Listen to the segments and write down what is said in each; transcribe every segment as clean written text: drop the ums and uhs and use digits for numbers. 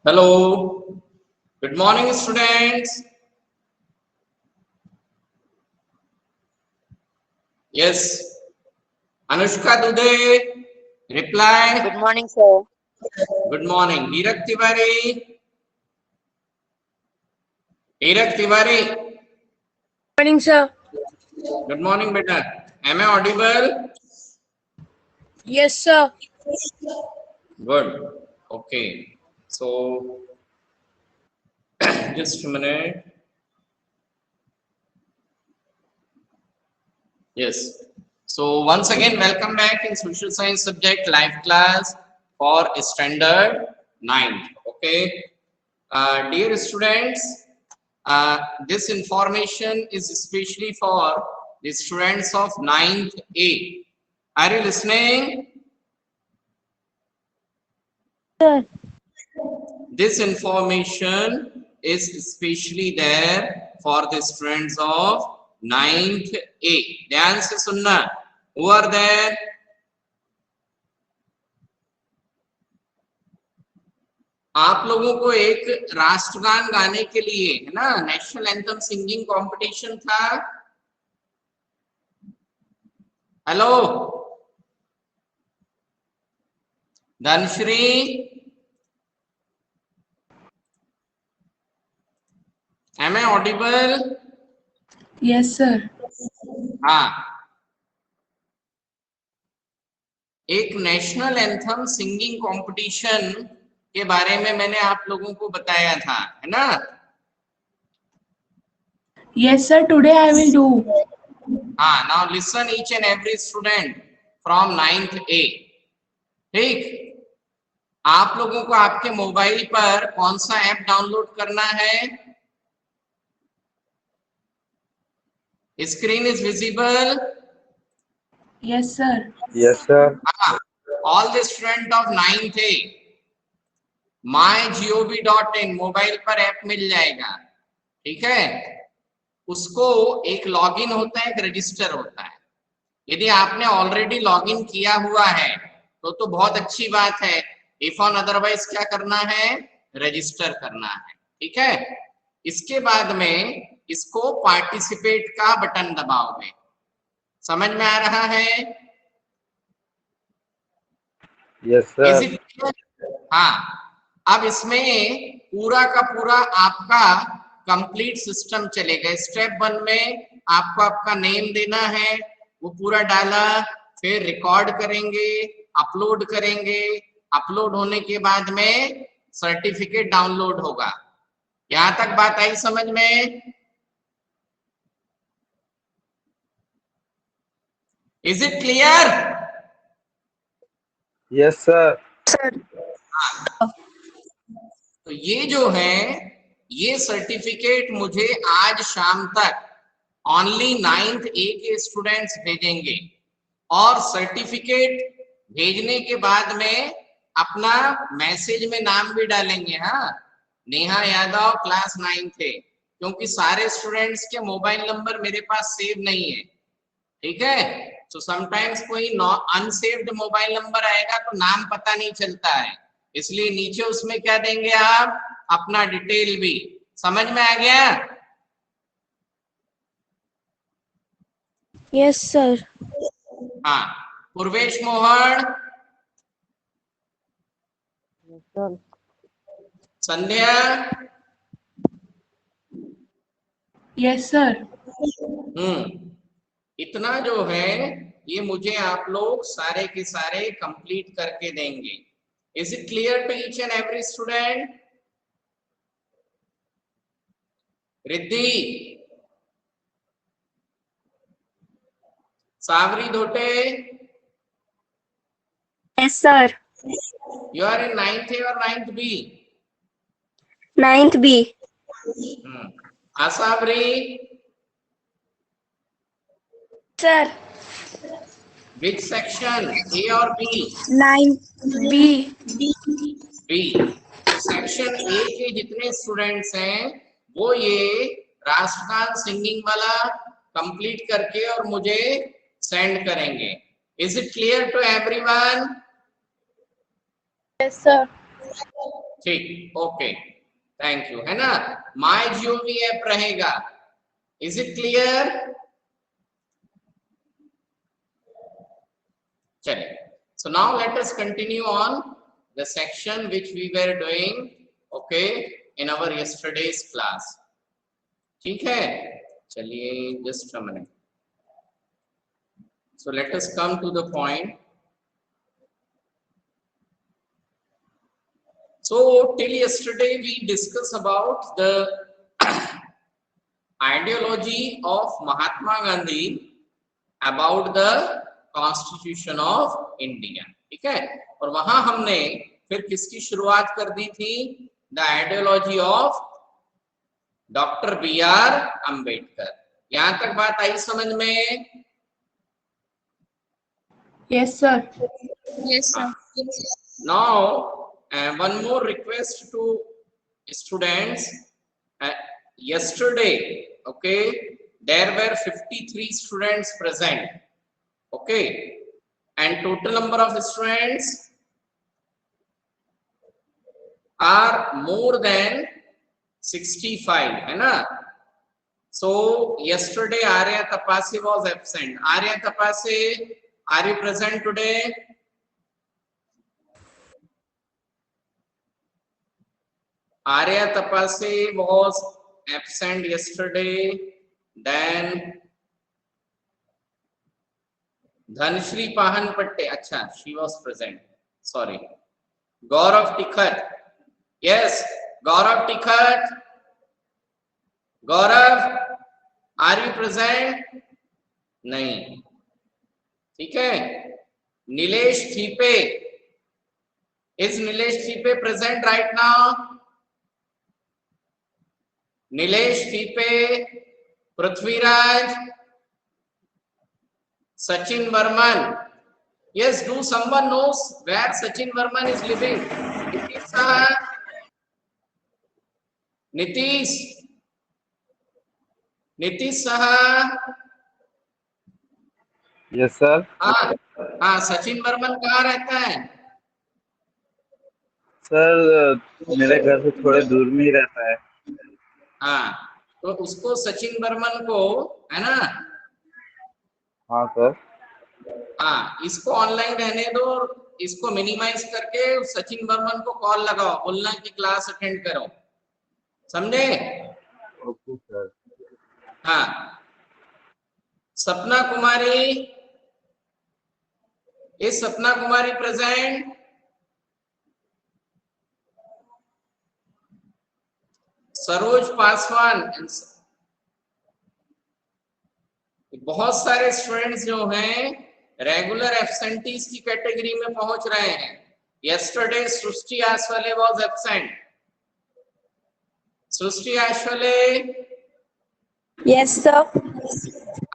Hello, good morning, students. Yes, Anushka Dude, reply. Good morning, sir. Good morning. Hirak Tiwari. Hirak Tiwari. Morning, sir. Good morning, beta. Am I audible? Yes, sir. Good. Okay. So, just a minute. Yes. So once again, welcome back in social science subject live class for standard 9th. Okay. Dear students, this information is especially for the students of 9th A. Are you listening? Sir. This information is especially there for the students of 9th A. ध्यान से सुनना. Who are there? आप लोगों को एक राष्ट्रगान गाने के लिए है ना, नेशनल एंथम सिंगिंग कंपटीशन था. Hello Dhanashree, am I audible? Yes, sir. हाँ, एक नेशनल एंथम सिंगिंग कंपटीशन के बारे में मैंने आप लोगों को बताया था, है ना? Yes, sir. Today I will do. हाँ, now listen each and every student from 9th A. ठीक, आप लोगों को आपके मोबाइल पर कौन सा ऐप डाउनलोड करना है? Screen is visible? Yes, sir. Yes, sir. All the student of 9th A, mygov.in mobile पर ऐप मिल जाएगा. ठीक है, उसको एक लॉगिन होता है, एक रजिस्टर होता है. यदि आपने ऑलरेडी लॉगिन किया हुआ है तो बहुत अच्छी बात है. इफ ऑन अदरवाइज क्या करना है? रजिस्टर करना है. ठीक है, इसके बाद में इसको पार्टिसिपेट का बटन दबाओगे. समझ में आ रहा है? Yes, sir. Is it clear? हाँ, अब इसमें पूरा का पूरा आपका कंप्लीट सिस्टम चलेगा. स्टेप 1 में आपको आपका नेम देना है, वो पूरा डाला, फिर रिकॉर्ड करेंगे, अपलोड करेंगे. अपलोड होने के बाद में सर्टिफिकेट डाउनलोड होगा. यहां तक बात आई समझ में? Is it clear? Yes, sir. तो ये जो है, ये सर्टिफिकेट मुझे आज शाम तक ओनली 9th A के स्टूडेंट्स भेजेंगे. और सर्टिफिकेट भेजने के बाद में अपना मैसेज में नाम भी डालेंगे. हाँ, Neha Yadav class 9th A, क्योंकि सारे स्टूडेंट्स के मोबाइल नंबर मेरे पास सेव नहीं है. ठीक है, तो समटाइम्स कोई अनसेव्ड मोबाइल नंबर आएगा तो नाम पता नहीं चलता है, इसलिए नीचे उसमें क्या देंगे आप? अपना डिटेल भी. समझ में आ गया? Yes, sir. हाँ, पूर्वेश मोहन, संध्या, Yes, sir. इतना जो है ये मुझे आप लोग सारे के सारे कंप्लीट करके देंगे. Is it clear to each and every student? Riddhi, Savari Dhote, Yes, sir. you are in 9th A or 9th B? 9th B. Asabri, Sir. which section, A or B? 9th B. B. Section A के जितने students हैं वो ये राष्ट्रगान singing वाला complete करके और मुझे सेंड करेंगे. Is it clear to everyone? Yes, sir. ठीक, ओके, थैंक यू, है ना। माई जीओवी ऐप रहेगा, इज इट क्लियर? चलिए, so now let us continue on the section which we were doing, okay, in our yesterday's class. ठीक है, चलिए, just a minute. So let us come to the point. So till yesterday we discussed about the ideology of Mahatma Gandhi about the Constitution of India. ठीक है, और वहां हमने फिर किसकी शुरुआत कर दी थी? The ideology of doctor B R Ambedkar. यहां तक बात आई समझ में? Yes, sir. Yes, sir. Now one more request to students. Yesterday, okay, there were 53 students present, okay, and total number of students are more than 65, है ना? So yesterday Arya Tapasi was absent. Arya Tapasi, are you present today? Arya Tapasi was absent yesterday. Then Dhanshri Pahanpatte, अच्छा, she was present. Sorry. Gaurav Tikhat. Yes, Gaurav Tikhat. Gaurav, are you present? नहीं, ठीक है. Nilesh Thipe. Is Nilesh Thipe present right now? Nilesh Thipe, Prithviraj, Sachin Varman. Yes, do someone knows where Sachin Varman is living? Nitish Saha. Nitish Saha. Yes, sir. हाँ, सचिन वर्मन कहाँ रहता है? Sir मेरे घर से थोड़े दूर में ही रहता है। हाँ, तो उसको सचिन वर्मन को, है ना? हाँ सर। हाँ, इसको ऑनलाइन रहने दो, इसको मिनिमाइज करके सचिन वर्मन को कॉल लगाओ, बोलना कि क्लास अटेंड करो, समझे? Okay sir. हाँ, सपना कुमारी, इज सपना कुमारी प्रेजेंट? सरोज पासवान। बहुत सारे स्टूडेंट्स जो हैं रेगुलर एब्सेंटीज की कैटेगरी में पहुंच रहे हैं। Yesterday Srishti Ashwale was absent. Srishti Ashwale? Yes, sir.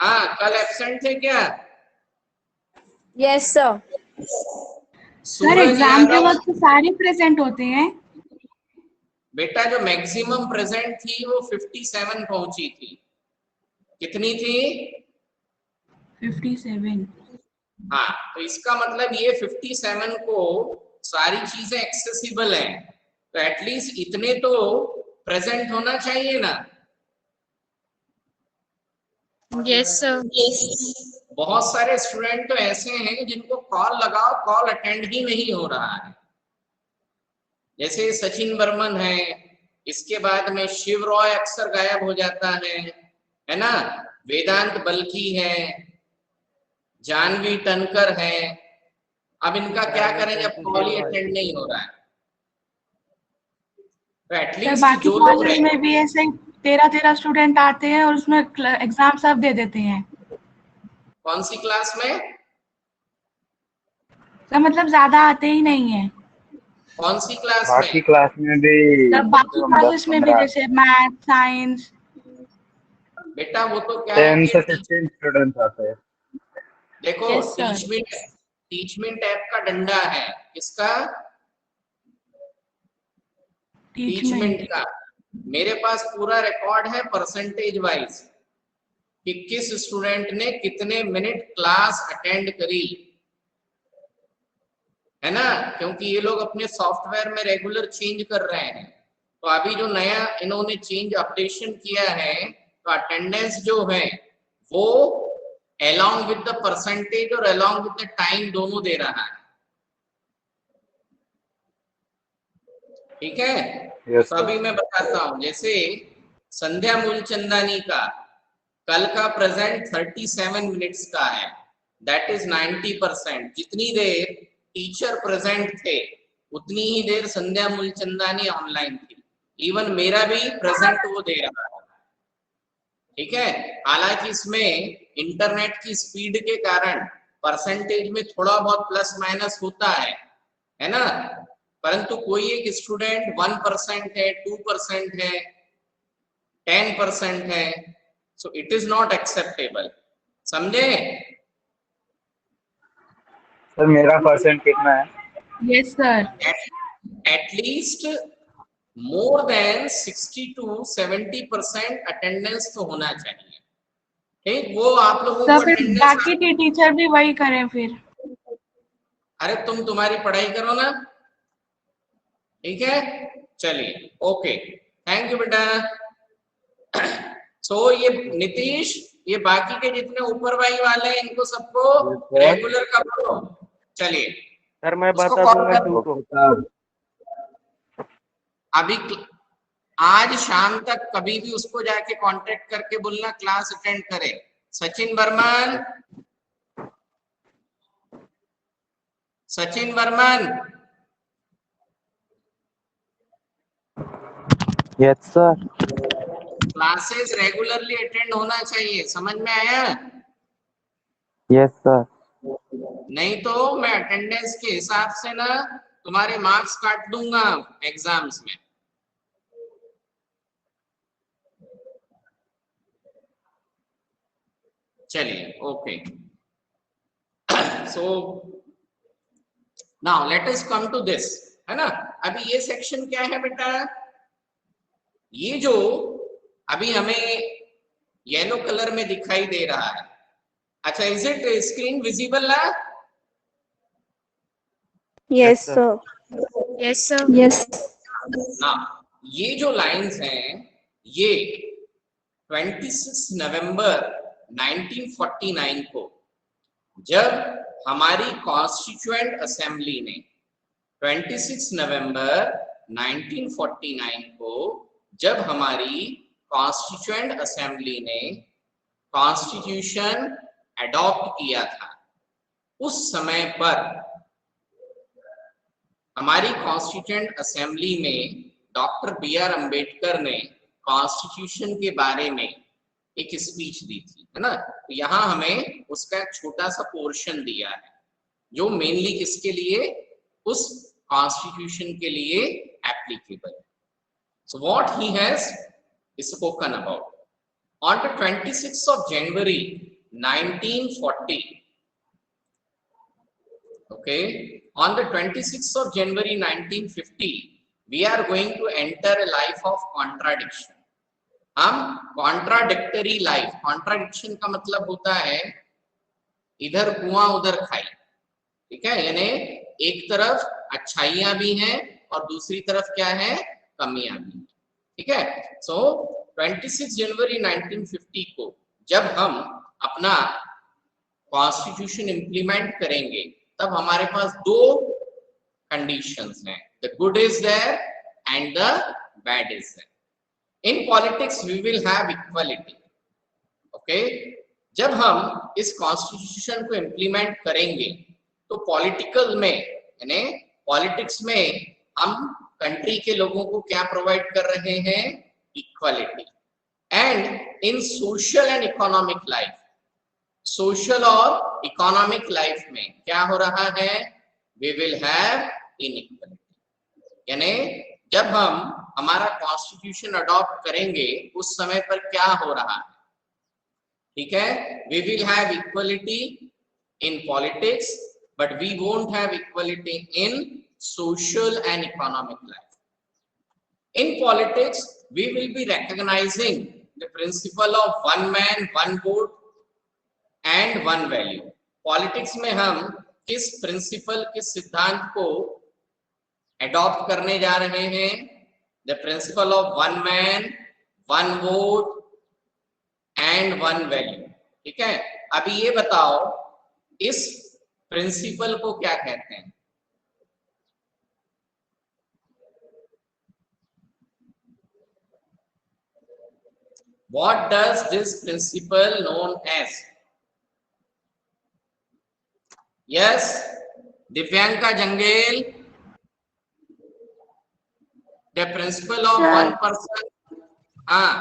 हाँ, कल एब्सेंट थे क्या? Yes, sir. सर एग्जाम के वक्त सारे प्रेजेंट होते हैं। बेटा जो मैक्सिमम प्रेजेंट थी वो 57 पहुंची थी। कितनी थी? 57। हाँ, तो इसका मतलब ये 57 को सारी चीजें एक्सेसिबल हैं, तो एटलीस्ट इतने तो प्रेजेंट होना चाहिए ना। Yes sir. बहुत सारे स्टूडेंट तो ऐसे हैं जिनको कॉल लगाओ, कॉल अटेंड ही नहीं हो रहा है। जैसे सचिन बर्मन है, इसके बाद में शिव रॉय अक्सर गायब हो जाता है ना? वेदांत बल्की है, जानवी टनकर है। अब इनका क्या करें जब कॉल ही अटेंड नहीं हो रहा है? तो एटलीस्ट बाकी जो लोग कॉलेज में भी ऐसे 13 स्टूडेंट आते हैं और उसमें एग्जाम सब दे देते हैं। कौन सी क्लास में? तो मतलब ज्यादा आते ही नहीं है। कौन सी क्लास बाकी में? क्लास में भी तब बाकी क्लासेस में भी जैसे मैथ, साइंस। बेटा वो तो क्या है 10 कि से 15 स्टूडेंट्स आते हैं। देखो, Yes, sir. टीचमेंट ऐप का डंडा है। किसका? टीचमेंट का। मेरे पास पूरा रिकॉर्ड है परसेंटेज वाइज कि किस स्टूडेंट ने कितने मिनट क्लास अटेंड करी। है ना, क्योंकि ये लोग अपने सॉफ्टवेयर में रेगुलर चेंज कर रहे हैं। तो अभी जो नया इन्होंने चेंज अपडेशन किया है, तो अटेंडेंस जो है वो along with the percentage और along with the time दोनों दे रहा है। ठीक है, Yes, तो अभी मैं बताता हूं, जैसे संध्या मूलचंदानी का कल का प्रेजेंट 37 मिनट्स का है, दैट इज 90%। जितनी देर टीचर प्रेजेंट थे उतनी ही देर संध्या मूलचंदानी ऑनलाइन थी। इवन मेरा भी प्रेजेंट वो दे रहा है। ठीक है, हालांकि इसमें इंटरनेट की स्पीड के कारण परसेंटेज में थोड़ा बहुत प्लस माइनस होता है ना, परंतु कोई एक स्टूडेंट 1% है, 2% है, 10% है, so it is not acceptable. समझे? सर मेरा परसेंट कितना है? Yes, sir. At least more than 60 to 70% attendance तो होना चाहिए। ठीक, वो आप लोगों सर को फिर अटेंडेंस, बाकी के टीचर भी वही करें फिर। अरे तुम तुम्हारी पढ़ाई करो ना। ठीक है, चलिए, ओके, थैंक यू बेटा। सो ये नीतीश, ये बाकी के जितने ऊपरवाई वाले हैं इनको सबको रेगुलर का करो। चलिए सर मैं उसको बता कॉल दूंगा कर, तुमको। अभी आज शाम तक कभी भी उसको जाके कांटेक्ट करके बोलना क्लास अटेंड करे। Sachin Barman, Sachin Barman, yes sir. Classes regularly attend होना चाहिए, समझ में आया? Yes sir. नहीं तो मैं अटेंडेंस के हिसाब से ना तुम्हारे मार्क्स काट दूंगा एग्जाम्स में। चलिए, okay, so now let us come to this, है ना। अभी ये सेक्शन क्या है बेटा, ये जो अभी हमें येलो कलर में दिखाई दे रहा है, अच्छा, इज इट स्क्रीन विजिबल ना? Yes, sir. Yes, sir. Yes. ना, ये जो लाइंस हैं ये 26 नवंबर 1949 को जब हमारी कॉन्स्टिट्यूएंट असेंबली ने 26 नवंबर 1949 को जब हमारी कॉन्स्टिट्यूएंट असेंबली ने कॉन्स्टिट्यूशन अडॉप्ट किया था, उस समय पर हमारी कॉन्स्टिट्यूएंट असेंबली में डॉक्टर बी.आर. अंबेडकर ने कॉन्स्टिट्यूशन के बारे में एक स्पीच दी थी, है ना। तो यहाँ हमें उसका एक छोटा सा पोर्शन दिया है जो मेनली किसके लिए, उस कॉन्स्टिट्यूशन के लिए एप्लीकेबल है। So what he has spoken about on the 26th of January 1940, okay, on the 26th of January 1950 we are going to enter a life of contradiction। हम कॉन्ट्राडिक्टरी लाइफ, कॉन्ट्राडिक्शन का मतलब होता है इधर कुआं उधर खाई, ठीक है, यानी एक तरफ अच्छाइयां भी हैं और दूसरी तरफ क्या है, कमियां भी हैं। ठीक है, सो 26 जनवरी 1950 को जब हम अपना कॉन्स्टिट्यूशन इंप्लीमेंट करेंगे तब हमारे पास दो कंडीशंस हैं, the good is there and the bad is there. In politics we will have equality, okay. जब हम इस कॉन्स्टिट्यूशन को इंप्लीमेंट करेंगे तो पॉलिटिकल में, यानी पॉलिटिक्स में हम कंट्री के लोगों को क्या प्रोवाइड कर रहे हैं, equality. And in social and economic life, social और इकोनॉमिक लाइफ में क्या हो रहा है, वी विल हैव इनइक्वालिटी। यानी जब हम हमारा कॉन्स्टिट्यूशन अडॉप्ट करेंगे उस समय पर क्या हो रहा है, ठीक है, we will have equality in politics but we won't have equality in social and economic life. In politics we will be recognizing the principle of one man one vote and one value। Politics में हम किस principal, किस सिद्धांत को adopt करने जा रहे हैं? The principle of one man one vote and one value. ठीक है, अभी ये बताओ इस प्रिंसिपल को क्या कहते हैं? What does this principle known as? Yes, Divyanka Jangel. The principle of Sir. one person. हाँ,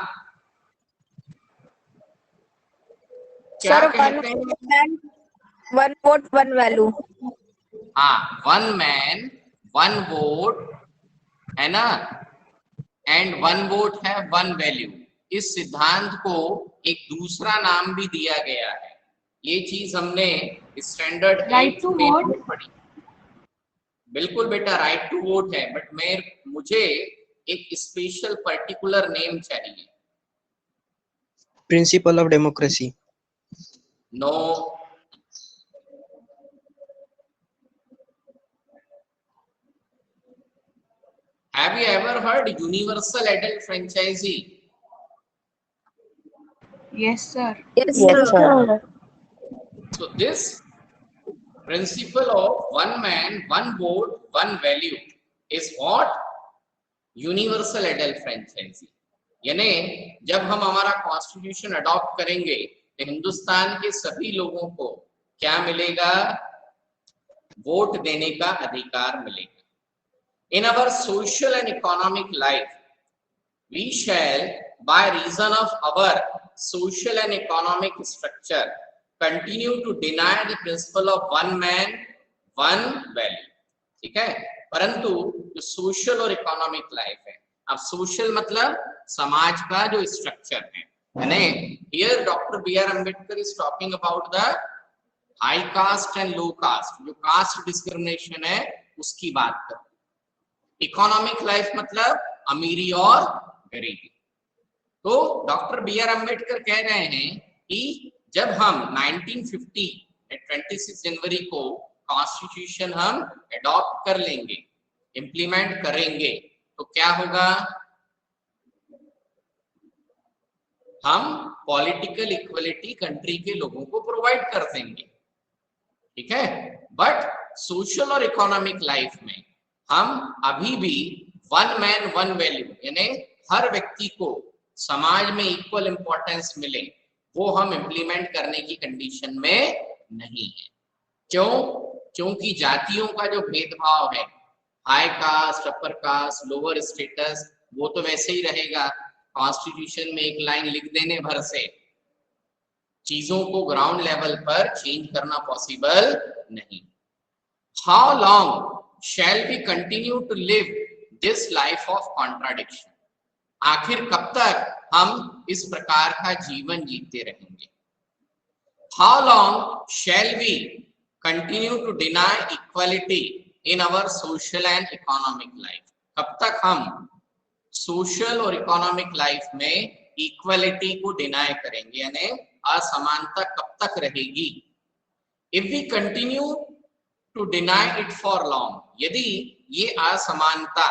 क्या Sir, कहते हैं? man, one vote, one value. हाँ, वन मैन वन वोट है ना, एंड वन वोट है वन वैल्यू। इस सिद्धांत को एक दूसरा नाम भी दिया गया है। ये चीज हमने स्टैंडर्ड Right to vote? पढ़ी। बिल्कुल बेटा, राइट टू वोट है, बट मुझे एक स्पेशल पर्टिकुलर नेम चाहिए। Principle of democracy. No, have you ever heard universal adult franchisee? Yes, sir. Yes, sir. So this principle of one man one vote one value is what? Universal adult franchise. यानी जब हम हमारा constitution adopt करेंगे तो हिंदुस्तान के सभी लोगों को क्या मिलेगा? वोट देने का अधिकार मिलेगा। In our social and economic life we shall by reason of our social and economic structure continue to deny the principle of one man one value। ठीक है, परंतु जो सोशल और इकोनॉमिक लाइफ है, अब सोशल मतलब समाज का जो स्ट्रक्चर है, यानी here doctor B R Ambedkar is talking about the high caste and low caste, जो कास्ट डिस्क्रिमिनेशन है उसकी बात कर। इकोनॉमिक लाइफ मतलब अमीरी और गरीबी। तो डॉक्टर बी आर अम्बेडकर कह रहे हैं कि जब हम 1950 26 जनवरी को कॉन्स्टिट्यूशन हम एडॉप्ट कर लेंगे, इंप्लीमेंट करेंगे, तो क्या होगा? हम पॉलिटिकल इक्वलिटी कंट्री के लोगों को प्रोवाइड कर देंगे। ठीक है, बट सोशल और इकोनॉमिक लाइफ में हम अभी भी वन मैन वन वैल्यू, यानी हर व्यक्ति को समाज में इक्वल इंपॉर्टेंस मिले, वो हम इंप्लीमेंट करने की कंडीशन में नहीं है। क्यों? क्योंकि जातियों का जो भेदभाव है, high cast, upper caste, lower status, वो तो वैसे ही रहेगा। कॉन्स्टिट्यूशन में एक लाइन लिख देने भर से चीजों को ग्राउंड लेवल पर चेंज करना पॉसिबल नहीं। How long shall we continue to live this life of contradiction? आखिर कब तक हम इस प्रकार का जीवन जीते रहेंगे? How long shall we continue to deny equality in our social and economic life? कब तक हम सोशल और इकोनॉमिक लाइफ में इक्वालिटी को डिनाई करेंगे, यानी असमानता कब तक रहेगी? If we continue to deny it for long, यदि ये असमानता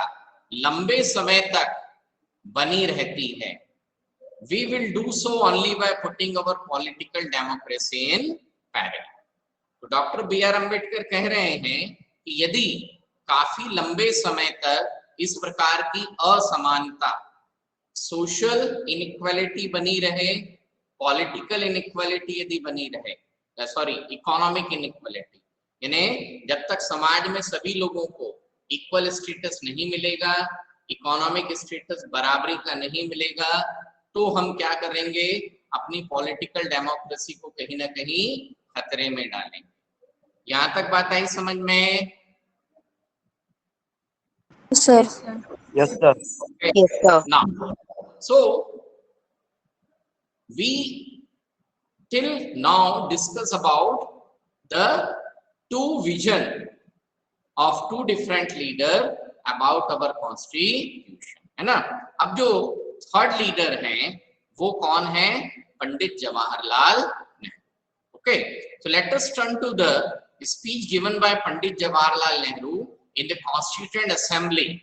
लंबे समय तक बनी रहती है, we will do so only by putting our political democracy in parallel। तो डॉक्टर बी आर अम्बेडकर कह रहे हैं कि यदि काफी लंबे समय तक इस प्रकार की असमानता, सोशल इनइक्वालिटी बनी रहे, पॉलिटिकल इनइक्वालिटी यदि बनी रहे, सॉरी इकोनॉमिक इनइक्वालिटी, यानी जब तक समाज में सभी लोगों को इक्वल स्टेटस नहीं मिलेगा, इकोनॉमिक स्टेटस बराबरी का नहीं मिलेगा, तो हम क्या करेंगे? अपनी पॉलिटिकल डेमोक्रेसी को कहीं ना कहीं खतरे में डालेंगे। यहां तक बात आई समझ में? Sir. Yes, sir. Okay. Yes, sir. Now, so we till now discuss about the two vision of two different leader about our constitution, है ना? अब जो थर्ड लीडर हैं वो कौन है? Pandit Jawaharlal Nehru. Okay, so let us turn to the speech given by Pandit Jawaharlal Nehru in the Constituent Assembly,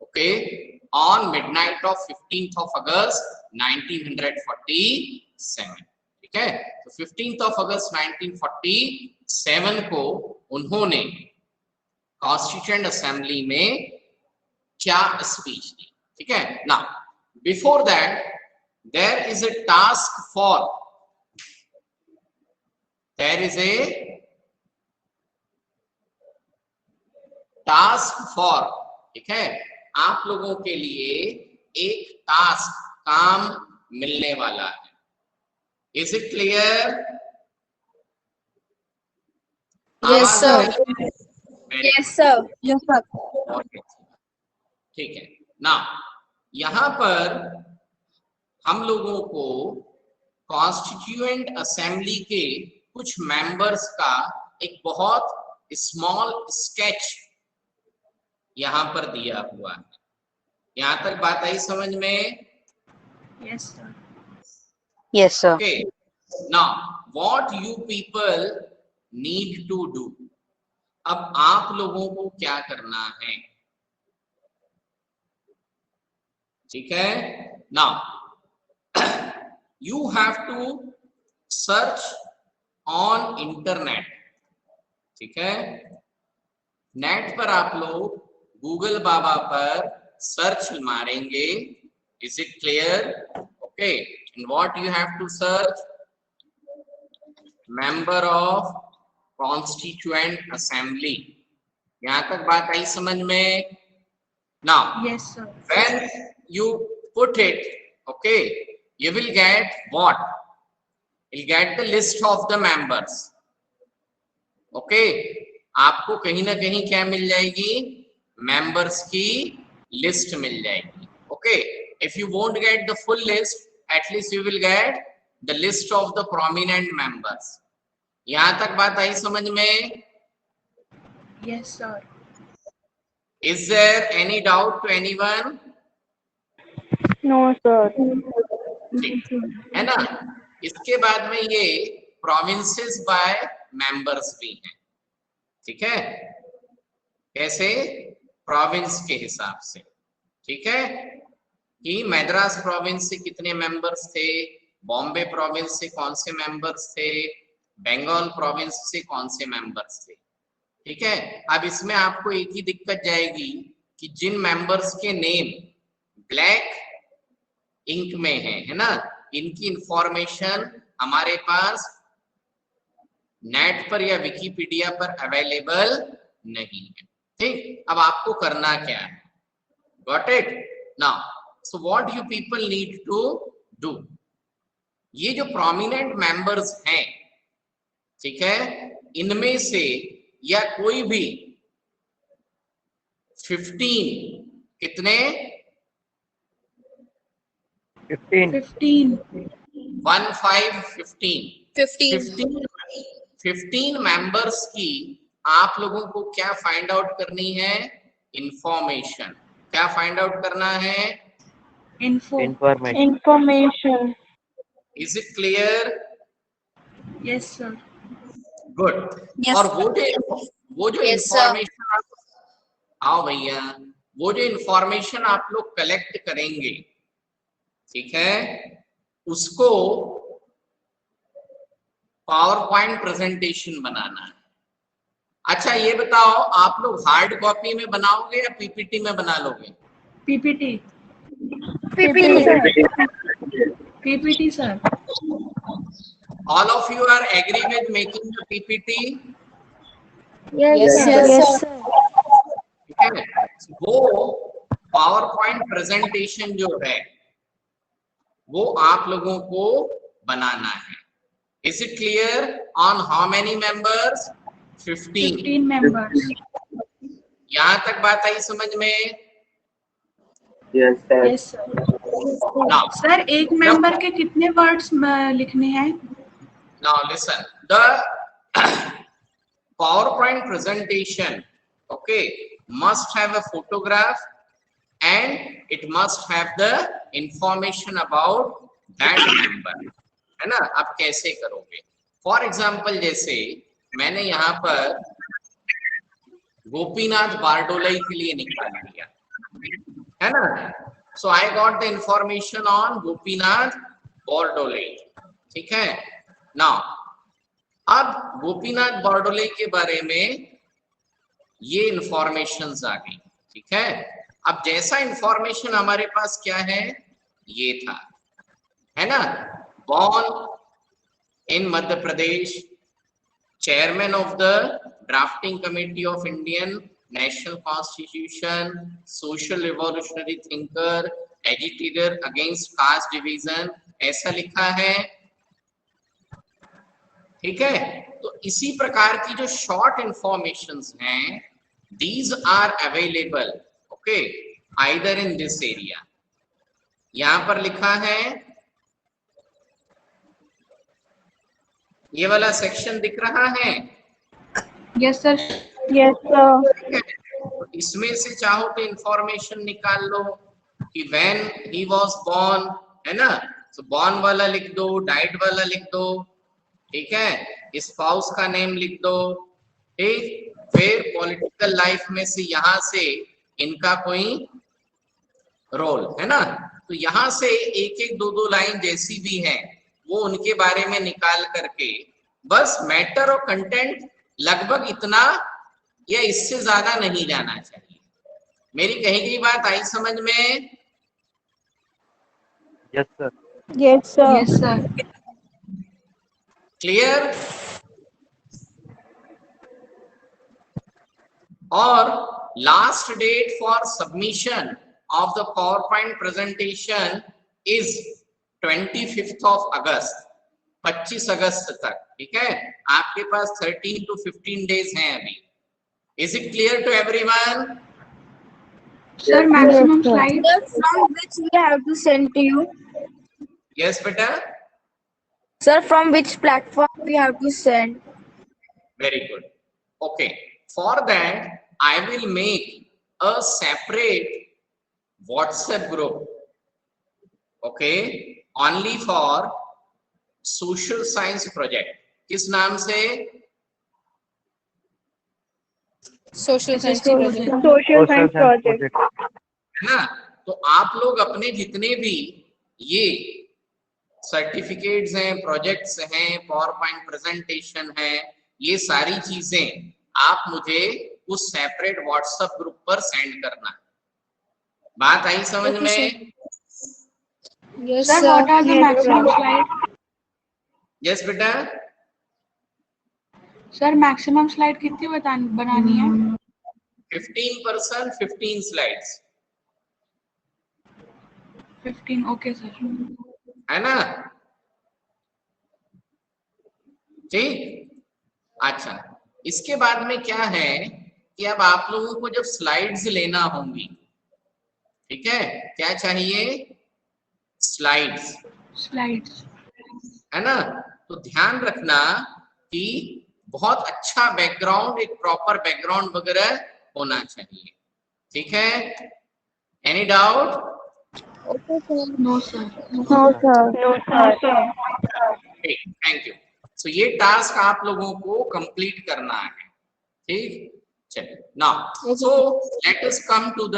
okay, on midnight of 15th of August 1947. ठीक है, तो 15th of August 1947 को उन्होंने Constituent Assembly में क्या स्पीच दी. ठीक है. Now before that there is a task for, there is a task for, ठीक है, आप लोगों के लिए एक टास्क, काम मिलने वाला है. Is it clear? Yes, sir. Very Yes, sir. Yes, sir. good. ठीक है. Now यहाँ पर हम लोगों को कॉन्स्टिट्यूएंट असेंबली के कुछ मेंबर्स का एक बहुत स्मॉल स्केच यहाँ पर दिया हुआ है. यहाँ तक बात आई समझ में? Yes, sir. Yes, sir. Okay. Now what you people need to do, अब आप लोगों को क्या करना है? ठीक है. Now you have to search on internet. ठीक है, नेट पर आप लोग गूगल बाबा पर सर्च मारेंगे. Is it clear? Okay. And what you have to search? Member of Constituent Assembly. यहाँ तक बात आई समझ में? Now Yes, sir. when you put it, okay, you will get what? You'll get the list of the members. Okay, आपको कहीं ना कहीं क्या मिल जाएगी? Members की list मिल जाएगी. Okay, if you won't get the full list, at least you will get the list of the prominent members. यहाँ तक बात आई समझ में? Yes, sir. Is there any doubt to anyone? No, sir. है ना. इसके बाद में ये प्रोविंसेस बाय मेंबर्स भी हैं. ठीक है, कैसे? प्रोविंस के हिसाब से. ठीक है, कि मद्रास प्रोविंस से कितने मेंबर्स थे, बॉम्बे प्रोविंस से कौन से मेंबर्स थे, बंगाल प्रोविंस से कौन से मेंबर्स थे. ठीक है. अब इसमें आपको एक ही दिक्कत जाएगी कि जिन मेंबर्स के नेम ब्लैक इंक में है ना, इनकी इंफॉर्मेशन हमारे पास नेट पर या विकिपीडिया पर अवेलेबल नहीं है. ठीक, अब आपको करना क्या है? Got it? Now so what you people need to do, ये जो प्रोमिनेंट मेंबर्स हैं, ठीक है, इनमें से या कोई भी 15, कितने? 15. 15 मेंबर्स की आप लोगों को क्या फाइंड आउट करनी है? इंफॉर्मेशन. क्या फाइंड आउट करना है? Information. Is it clear? Yes, sir. Good. Yes. और वो जो Yes, sir. इंफॉर्मेशन, आओ भैया, वो जो इंफॉर्मेशन आप लोग कलेक्ट करेंगे, ठीक है, उसको पावर पॉइंट प्रेजेंटेशन बनाना है. अच्छा ये बताओ, आप लोग हार्ड कॉपी में बनाओगे या पीपीटी में बना लोगे? PPT. PPT, sir. All of you are agree with making the PPT? Yes, sir. ठीक है. वो पावर पॉइंट प्रेजेंटेशन जो है वो आप लोगों को बनाना है. Is it clear? On how many members? 15. 15 members. यहाँ तक बात आई समझ में? Yes, sir. Yes, sir. Now, sir एक मेंबर के कितने वर्ड्स लिखने हैं? now listen. The PowerPoint presentation, okay, must have a photograph and it must have the information about that member. है ना. आप कैसे करोगे? फॉर एग्जाम्पल जैसे मैंने यहाँ पर गोपीनाथ बारडोली के लिए निकाल लिया, है ना। So I got the information on Gopinath Bardoloi, ठीक है। नाउ अब गोपीनाथ बारडोली के बारे में ये इंफॉर्मेशंस आ गई, ठीक है। अब जैसा इंफॉर्मेशन हमारे पास क्या है, ये था, है ना। Born in Madhya Pradesh, chairman of the drafting committee of Indian national constitution, social revolutionary thinker, agitator against caste division, ऐसा लिखा है, ठीक है। तो इसी प्रकार की जो शॉर्ट इंफॉर्मेशंस हैं, these are available, okay, either in this area. यहां पर लिखा है, ये वाला सेक्शन दिख रहा है, यस सर। Yes, sir. तो इसमें से चाहो तो इंफॉर्मेशन निकाल लो कि when he was born, है ना। तो born वाला लिख दो, died वाला लिख दो, ठीक है। स्पाउस का नेम लिख दो, ठीक। फिर पॉलिटिकल लाइफ में से यहां से इनका कोई रोल, है ना। तो यहां से एक एक दो दो लाइन जैसी भी है वो उनके बारे में निकाल करके, बस मैटर और कंटेंट लगभग इतना या इससे ज्यादा नहीं जाना चाहिए। मेरी कही गई बात आई समझ में? Yes, sir. Yes, sir. Yes sir. Clear? और last date for submission of the PowerPoint presentation is 25 of August, 25 अगस्त तक, ठीक है। आपके पास 13 to 15 डेज हैं अभी। Is it clear to everyone? Sir maximum slide From which we have to send to you? Yes बेटा, Sir, from which platform we have to send? very good. Okay, for that I will make a separate WhatsApp group, okay, only for social science project. किस नाम से? Social science project. Social science project. है ना। तो आप लोग अपने जितने भी ये सर्टिफिकेट्स हैं, प्रोजेक्ट्स हैं, PowerPoint प्रेजेंटेशन है, ये सारी चीजें आप मुझे उस सेपरेट व्हाट्सएप ग्रुप पर सेंड करना। बात आई समझ में? Yes, sir sir. What are the Yes, maximum sir. Slide? Yes बेटा, सर मैक्सिमम स्लाइड कितनी बनानी है? 15%, 15 स्लाइड्स, 15। Okay sir. है ना। ठीक, अच्छा। इसके बाद में क्या है कि अब आप लोगों को जब स्लाइड्स लेना होंगी, ठीक है, क्या चाहिए? Slides, slides. है ना। तो ध्यान रखना कि बहुत अच्छा बैकग्राउंड, एक प्रॉपर बैकग्राउंड वगैरह होना चाहिए, ठीक है। Any doubt? No sir. No, sir. No, sir. ठीक, थैंक यू। सो ये टास्क आप लोगों को कंप्लीट करना है, ठीक। चलिए, now so let us come to the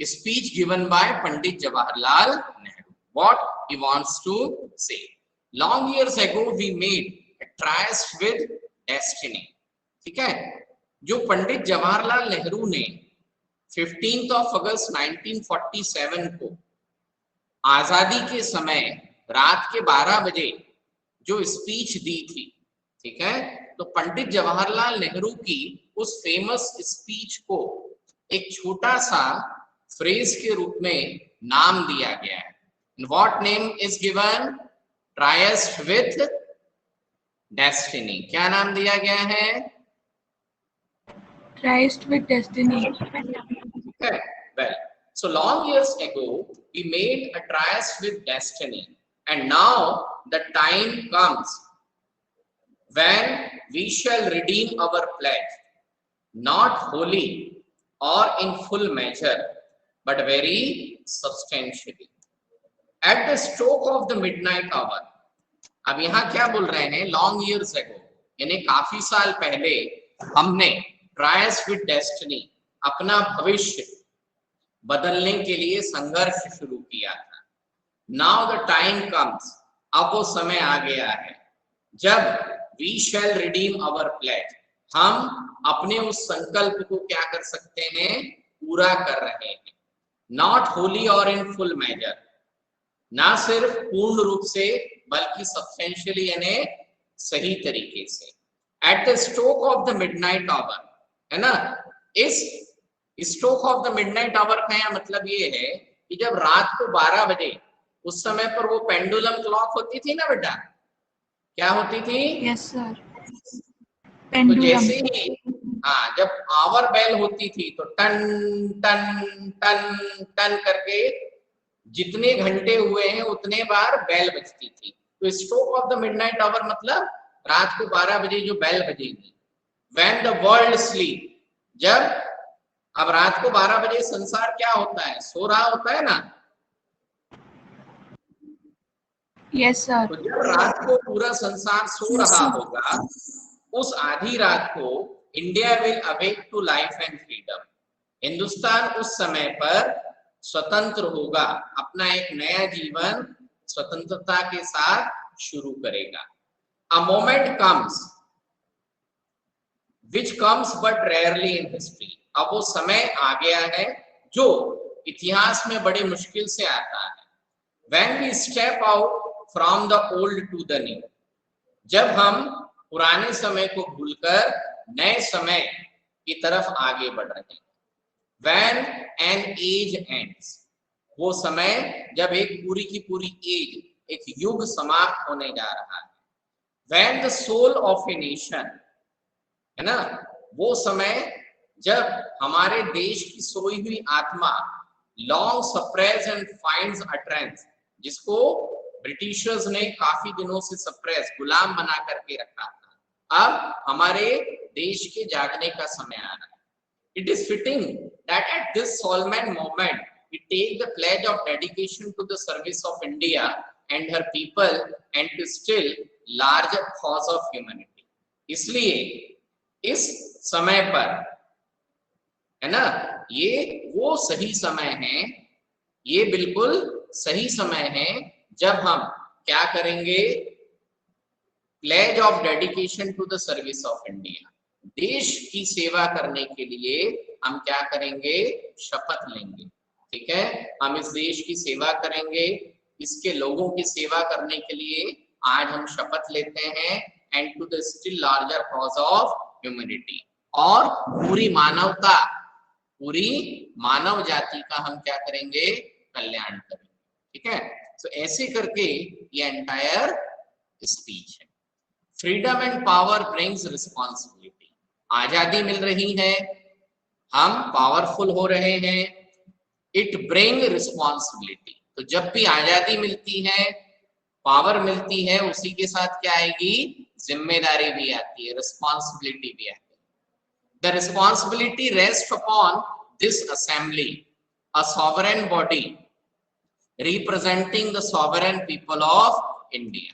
speech given by Pandit Jawaharlal Nehru. What he wants to say. Long years ago we made a tryst with destiny, ठीक है। जो पंडित जवाहरलाल नेहरू ने 15 अगस्त 1947 को आजादी के समय रात के 12 बजे जो स्पीच दी थी, ठीक है। तो पंडित जवाहरलाल नेहरू की उस फेमस स्पीच को एक छोटा सा फ्रेज के रूप में नाम दिया गया है। What name is given? Tryst with destiny. क्या नाम दिया गया है? Tryst with destiny. Okay, well, so long years ago we made a tryst with destiny, and now the time comes when we shall redeem our pledge, not wholly or in full measure, but very substantially. At the stroke of the midnight hour. अब यहाँ क्या बोल रहे हैं? Long years ago, यानी काफी साल पहले हमने ट्रायल्स विद डेस्टिनी अपना भविष्य बदलने के लिए संघर्ष शुरू किया था। नाउ द टाइम कम्स, अब वो समय आ गया है जब we shall redeem our pledge, हम अपने उस संकल्प को क्या कर सकते हैं, पूरा कर रहे हैं। नॉट होली और इन फुल मेजर, ना सिर्फ पूर्ण रूप से बल्कि सब्सटेंशियली यानी सही तरीके से। At the stroke of the midnight hour, है ना, इस stroke of the midnight hour का यह मतलब ये है कि जब रात को 12 बजे, उस समय पर वो पेंडुलम क्लॉक होती थी ना बेटा, क्या होती थी? यस सर, तो पेंडुलम। जैसे ही हाँ, जब आवर बेल होती थी तो टन टन टन टन करके जितने घंटे हुए हैं उतने बार बेल बजती थी। तो stroke of the midnight hour मतलब रात को 12 बजे जो बेल बजेगी। व्हेन द वर्ल्ड स्लीप, जब अब रात को 12 बजे संसार क्या होता है, सो रहा होता है ना। Yes sir. तो जब रात को पूरा संसार सो रहा होगा, उस आधी रात को India will awake to life and freedom, Hindustan उस समय पर स्वतंत्र होगा, अपना एक नया जीवन स्वतंत्रता के साथ शुरू करेगा। A moment comes which comes but rarely in history, अब वो समय आ गया है जो इतिहास में बड़ी मुश्किल से आता है। When we step out from the old to the new, जब हम पुराने समय को भूलकर नए समय की तरफ आगे बढ़ रहे हैं। When an age ends, वो समय जब एक पूरी की पूरी एज, एक युग समाप्त होने जा रहा है। When the soul of a nation, है ना, वो समय जब हमारे देश की सोई हुई आत्मा long suppress and finds utterance, जिसको ब्रिटिशर्स ने काफी दिनों से सप्रेस, गुलाम बना करके रखा था, अब हमारे देश के जागने का समय आ रहा है। It is fitting that at this solemn moment we take the pledge of dedication to the service of India and her people and to still larger cause of humanity. इसलिए इस समय पर, है ना, ये वो सही समय है, ये बिल्कुल सही समय है जब हम क्या करेंगे, pledge of dedication to the service of India, देश की सेवा करने के लिए हम क्या करेंगे, शपथ लेंगे। ठीक है, हम इस देश की सेवा करेंगे, इसके लोगों की सेवा करने के लिए आज हम शपथ लेते हैं। And to the still larger cause of humanity, और पूरी मानवता, पूरी मानव जाति का हम क्या करेंगे, कल्याण करेंगे। ठीक है, तो ऐसे करके ये एंटायर स्पीच है। Freedom and power brings responsibility, आजादी मिल रही है, हम पावरफुल हो रहे हैं, इट ब्रिंग रिस्पॉन्सिबिलिटी, तो जब भी आजादी मिलती है, पावर मिलती है, उसी के साथ क्या आएगी, जिम्मेदारी भी आती है, रिस्पॉन्सिबिलिटी भी आती है। The responsibility rest upon this assembly, a sovereign body representing the sovereign people of India.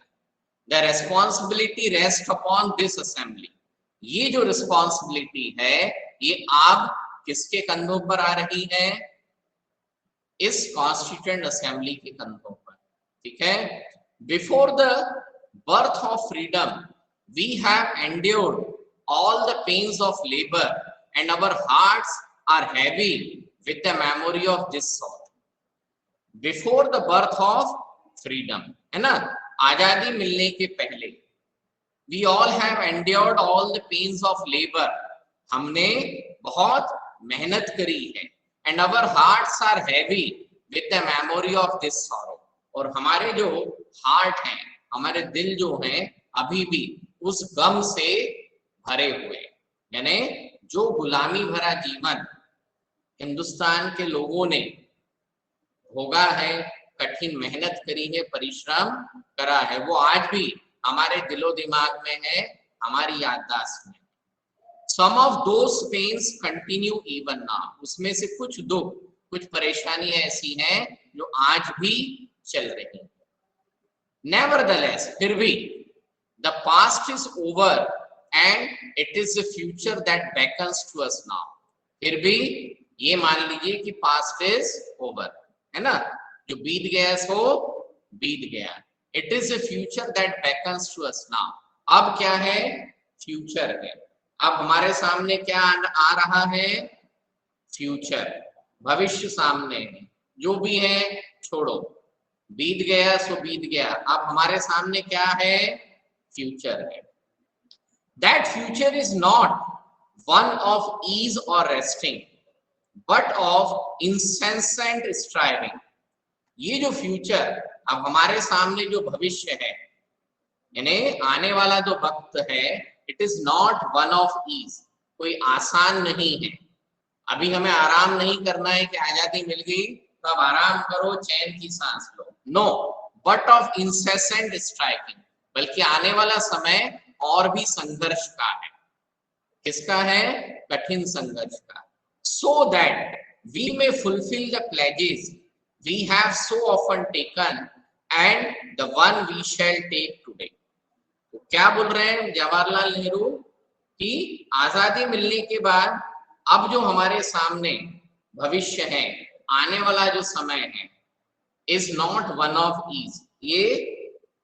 The responsibility rests upon this assembly. ये जो रिस्पॉन्सिबिलिटी है, ये अब किसके कंधों पर आ रही है, इस कॉन्स्टिट्यूएंट असेंबली के कंधों पर। ठीक है, before the birth of freedom we have endured all the pains of labor and our hearts are heavy with the memory of this sort. Before the birth of freedom, है ना, आजादी मिलने के पहले, we all have endured all the pains of labor, हमने बहुत मेहनत करी है, and our hearts are heavy with the memory of this sorrow, और हमारे जो हार्ट हैं, हमारे दिल जो हैं, अभी भी उस गम से भरे हुए, यानी जो गुलामी भरा जीवन हिंदुस्तान के लोगों ने भोगा है, कठिन मेहनत करी है, परिश्रम करा है, वो आज भी हमारे दिलो दिमाग में है, हमारी याददाश्त में। Some of those pains continue even now, उसमें से कुछ दुख, कुछ परेशानियां ऐसी हैं जो आज भी चल रही हैं। Nevertheless, फिर भी the past is over and it is the future that beckons to us now. फिर भी ये मान लीजिए कि past is over, है ना, जो बीत गया सो बीत गया. It is a future that beckons to us now. अब क्या है, future है. अब हमारे सामने क्या आ रहा है, future, भविष्य सामने है. जो भी है छोड़ो, बीत गया सो बीत गया. अब हमारे सामने क्या है, future है. That future is not one of ease or resting, but of incessant striving. ये जो future, अब हमारे सामने जो भविष्य है, यानी आने वाला जो वक्त है, it is not one of ease, कोई आसान नहीं है. अभी हमें आराम नहीं करना है कि आजादी मिल गई तो अब आराम करो, चैन की सांस लो. No, but of incessant striving, बल्कि आने वाला समय और भी संघर्ष का है. किसका है, कठिन संघर्ष का. So that we may fulfill the pledges we have so often taken and the one we shall take today. तो क्या बोल रहे हैं जवाहरलाल नेहरू कि आजादी मिलने के बाद अब जो हमारे सामने भविष्य है, आने वाला जो समय है, is not one of ease. ये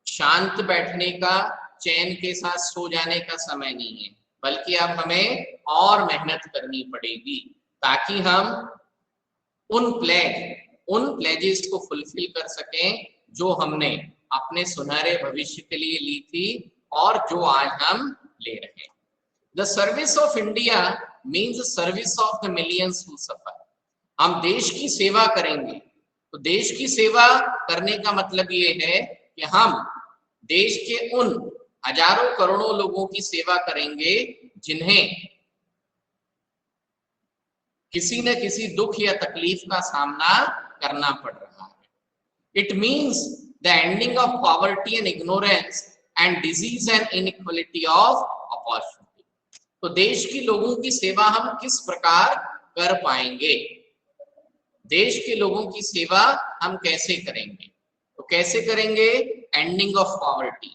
शांत बैठने का, चैन के साथ सो जाने का समय नहीं है, बल्कि अब हमें और मेहनत करनी पड़ेगी ताकि हम उन प्लेजेस को फुलफिल कर सकें जो हमने अपने सुनहरे भविष्य के लिए ली थी और जो आज हम ले रहे हैं. The service of India means service of the millions who suffer. हम देश की सेवा करेंगे, तो देश की सेवा करने का मतलब ये है कि हम देश के उन हजारों करोड़ों लोगों की सेवा करेंगे जिन्हें किसी न किसी दुख या तकलीफ का सामना करना पड़ रहा है. It means the ending of poverty and ignorance and disease and inequality of opportunity. तो देश के लोगों की सेवा हम किस प्रकार कर पाएंगे, देश के लोगों की सेवा हम कैसे करेंगे, तो कैसे करेंगे, एंडिंग ऑफ पॉवर्टी,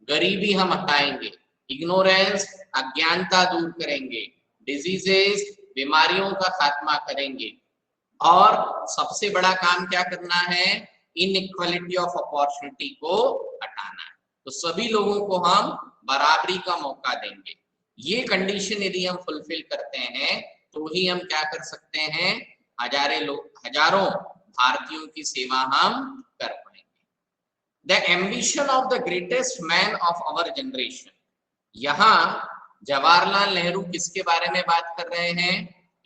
गरीबी हम हटाएंगे, इग्नोरेंस अज्ञानता दूर करेंगे, डिजीजेस बीमारियों का खात्मा करेंगे, और सबसे बड़ा काम क्या करना है, इनइक्वालिटी ऑफ अपॉर्चुनिटी को हटाना है. तो सभी लोगों को हम बराबरी का मौका देंगे. ये कंडीशन यदि हम फुलफिल करते हैं तो ही हम क्या कर सकते हैं, हजारों भारतीयों की सेवा हम कर पाएंगे. The ambition of the greatest man of our generation. यहाँ जवाहरलाल नेहरू किसके बारे में बात कर रहे हैं,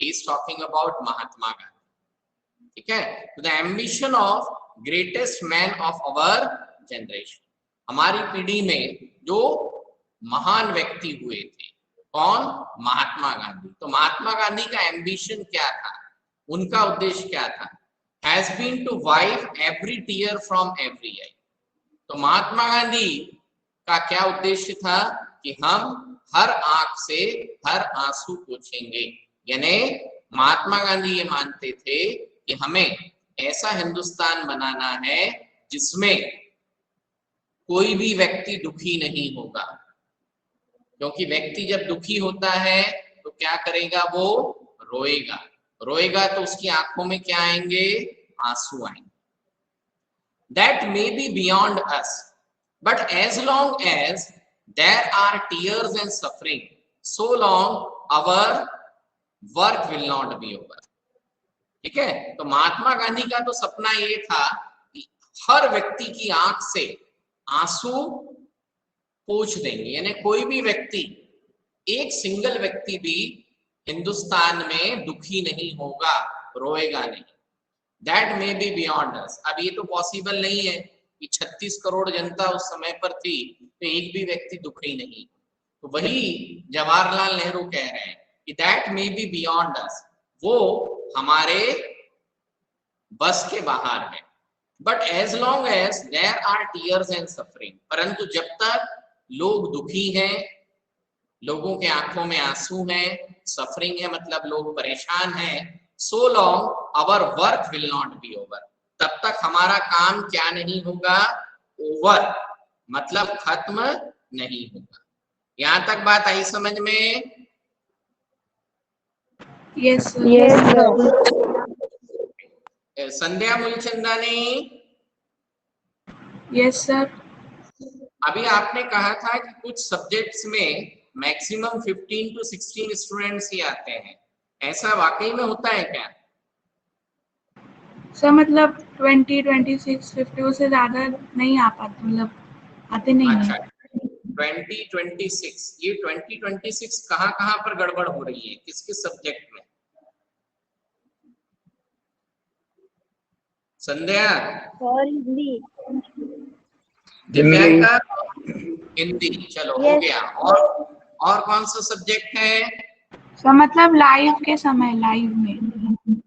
he is talking about Mahatma Gandhi. ठीक है, the ambition of greatest man of our generation. हमारी पीढ़ी में जो महान व्यक्ति हुए थे, कौन, महात्मा गांधी. तो महात्मा गांधी का एम्बिशन क्या था, उनका उद्देश्य क्या था, has been to wipe every tear from every eye. तो महात्मा गांधी का क्या उद्देश्य था कि हम हर आंख से हर आंसू पोंछेंगे. यानी महात्मा गांधी ये मानते थे कि हमें ऐसा हिंदुस्तान बनाना है जिसमें कोई भी व्यक्ति दुखी नहीं होगा, क्योंकि व्यक्ति जब दुखी होता है तो क्या करेगा, वो रोएगा. रोएगा तो उसकी आंखों में क्या आएंगे, आंसू आएंगे. That may be beyond us, but as long as there are tears and suffering, so long our work will not be over. ठीक है, तो महात्मा गांधी का तो सपना ये था कि हर व्यक्ति की आंख से आंसू पोंछ देंगे, यानी कोई भी व्यक्ति, एक सिंगल व्यक्ति भी हिंदुस्तान में दुखी नहीं होगा, रोएगा नहीं. दैट मे बी बियॉन्ड अस. अब ये तो पॉसिबल नहीं है कि 36 करोड़ जनता उस समय पर थी तो एक भी व्यक्ति दुखी नहीं. तो वही जवाहरलाल नेहरू कह रहे हैं कि that may be beyond us, वो हमारे बस के बाहर है. But as long as there are tears and suffering, परंतु जब तक लोग दुखी हैं, लोगों के आंखों में आंसू हैं, सफरिंग है मतलब लोग परेशान हैं, so long our work will not be over. तब तक हमारा काम क्या नहीं होगा, ओवर मतलब खत्म नहीं होगा. यहाँ तक बात आई समझ में? Yes, sir. Yes, sir. संध्या मूलचंदानी, Yes, sir. अभी आपने कहा था कि कुछ सब्जेक्ट्स में मैक्सिमम 15 to 16 स्टूडेंट्स ही आते हैं, ऐसा वाकई में होता है क्या? सर मतलब 20, 26, 50 उससे ज्यादा नहीं आ पाते, मतलब आते नहीं अच्छा, है। 2026, ये 2026 कहाँ पर गड़बड़ हो रही है, किस किस सब्जेक्ट में? संध्या, और हिंदी। दिव्यांका, हिंदी, चलो हो Yes. गया। और कौन सा सब्जेक्ट है? सर मतलब लाइव के समय, लाइव में।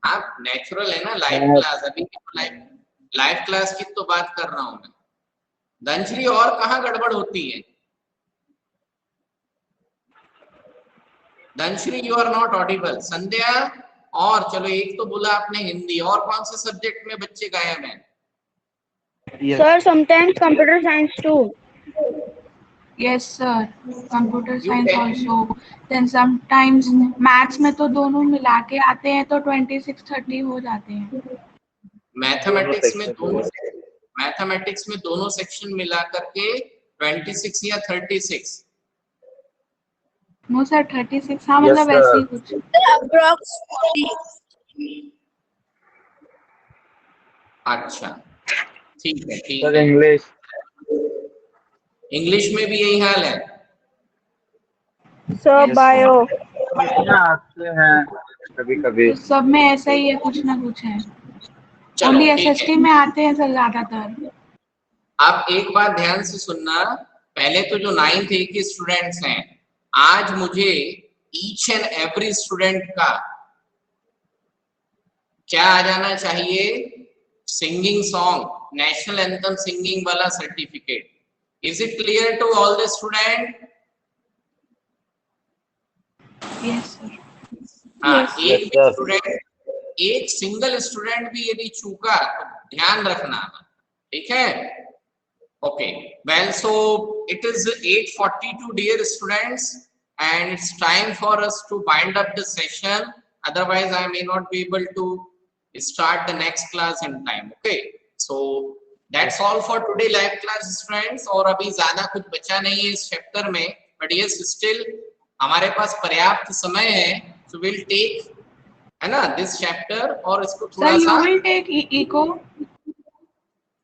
आप नेचुरल है ना, लाइव क्लास, अभी लाइव क्लास की तो बात कर रहा हूं मैं। धनश्री, और कहाँ गड़बड़ होती है? Dhanashree, you are not audible. Sandhya, और चलो एक तो बोला आपने हिंदी, और कौन से सब्जेक्ट में बच्चे गायब हैं? Yes. Sir, sometimes computer science too. Yes, sir. Computer You science can- also. Then sometimes maths में तो दोनों मिला के आते हैं तो 26, 30 हो जाते हैं। मैथमेटिक्स में दोनों दोनों सेक्शन मिला करके 26 या 36? नो सर 36, हाँ Yes, मतलब sir. ऐसे ही कुछ। Approx. अच्छा, ठीक है, ठीक सर है। इंग्लिश इंग्लिश में भी यही हाल है? Sir, bio. आते हैं कभी कभी। तो सब में ऐसा ही है, कुछ ना कुछ है। चलो ओनली ठीक है। एसएसटी में आते हैं सर ज्यादातर। आप एक बात ध्यान से सुनना, पहले तो जो 9th A के स्टूडेंट्स हैं, आज मुझे ईच एंड एवरी स्टूडेंट का क्या आ जाना चाहिए? Singing song, national anthem singing वाला certificate. Is it clear to all the student? Yes sir. हाँ, Yes. एक Yes, भी sir. स्टूडेंट, एक सिंगल स्टूडेंट भी यदि चूका तो ध्यान रखना, ठीक है? Okay, well, so it is 8:42, dear students, and it's time for us to wind up the session. Otherwise, I may not be able to start the next class in time. Okay, so that's all for today live class, friends. और अभी ज्यादा कुछ बचा नहीं है इस chapter में, but yes, still हमारे पास पर्याप्त समय है, so we'll take, है ना, this chapter, और इसको सर थोड़ा यू सा, विल टेक इको?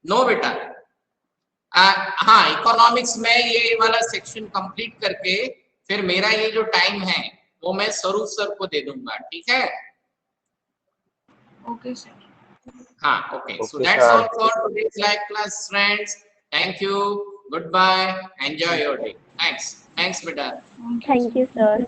नो बेटा, हाँ, इकोनॉमिक्स में ये वाला सेक्शन कंप्लीट करके फिर मेरा ये जो टाइम है वो मैं स्वरूप सर को दे दूंगा, ठीक है? Okay sir. हाँ, okay, so Okay, that's sir. All for today's live class, friends. Thank you, good bye, enjoy your day. Thanks बेटा। Thank you, sir.